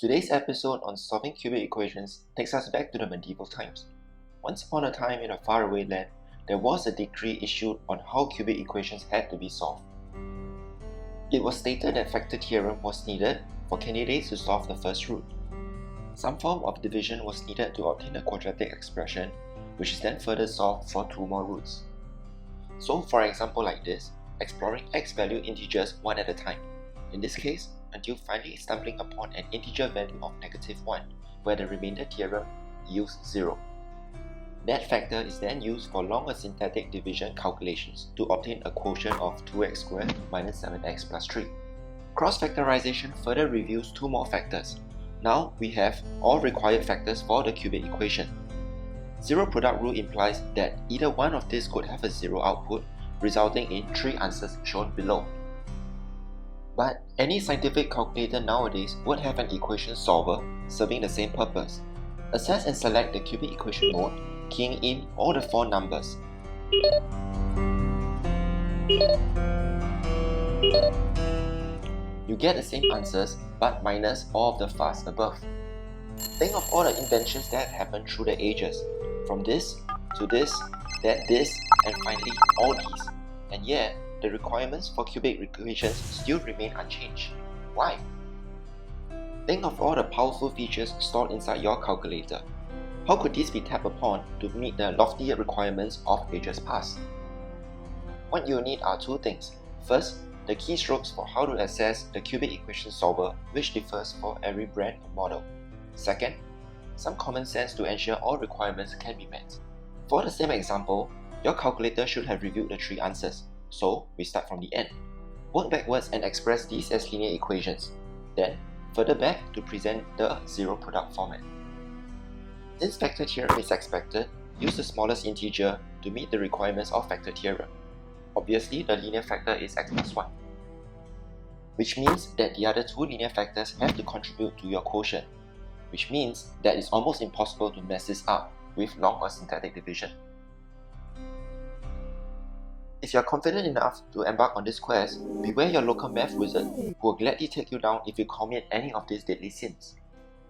Today's episode on solving cubic equations takes us back to the medieval times. Once upon a time in a faraway land, there was a decree issued on how cubic equations had to be solved. It was stated that factor theorem was needed for candidates to solve the first root. Some form of division was needed to obtain a quadratic expression, which is then further solved for two more roots. So for example like this, exploring x-value integers one at a time. In this case, until finally stumbling upon an integer value of -1, where the remainder theorem yields 0. That factor is then used for longer syntactic division calculations to obtain a quotient of 2x squared minus 7x plus 3. Cross-factorization further reveals two more factors. Now we have all required factors for the cubic equation. Zero product rule implies that either one of these could have a zero output, resulting in three answers shown below. But any scientific calculator nowadays would have an equation solver serving the same purpose. Assess and select the cubic equation mode, keying in all the four numbers. You get the same answers, but minus all of the fuzz above. Think of all the inventions that have happened through the ages, from this to this, then this, and finally all these. And yet, the requirements for cubic equations still remain unchanged. Why? Think of all the powerful features stored inside your calculator. How could these be tapped upon to meet the lofty requirements of ages past? What you need are two things. First, the keystrokes for how to access the cubic equation solver, which differs for every brand and model. Second, some common sense to ensure all requirements can be met. For the same example, your calculator should have revealed the three answers. So, we start from the end. Work backwards and express these as linear equations. Then, further back to present the zero product format. Since factor theorem is expected, use the smallest integer to meet the requirements of factor theorem. Obviously, the linear factor is x plus 1, which means that the other two linear factors have to contribute to your quotient, which means that it's almost impossible to mess this up with long or syntactic division. If you are confident enough to embark on this quest, beware your local math wizard who will gladly take you down if you commit any of these deadly sins.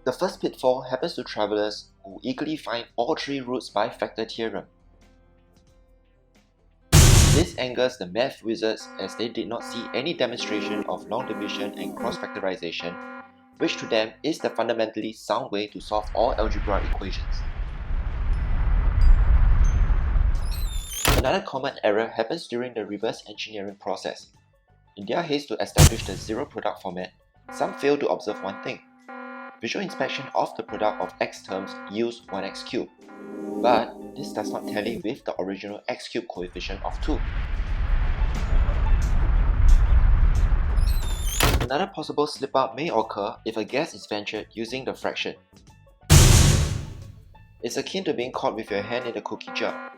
The first pitfall happens to travelers who eagerly find all three roots by factor theorem. This angers the math wizards as they did not see any demonstration of long division and cross-factorization, which to them is the fundamentally sound way to solve all algebra equations. Another common error happens during the reverse engineering process. In their haste to establish the zero product format, some fail to observe one thing. Visual inspection of the product of x terms yields 1x cubed, but this does not tally with the original x cubed coefficient of 2. Another possible slip-up may occur if a guess is ventured using the fraction. It's akin to being caught with your hand in the cookie jar.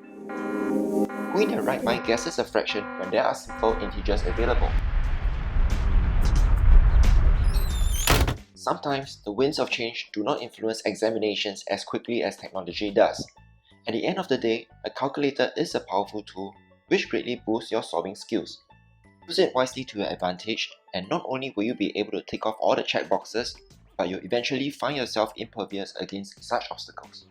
Who in their right mind guesses a fraction when there are simple integers available? Sometimes, the winds of change do not influence examinations as quickly as technology does. At the end of the day, a calculator is a powerful tool which greatly boosts your solving skills. Use it wisely to your advantage, and not only will you be able to tick off all the checkboxes, but you'll eventually find yourself impervious against such obstacles.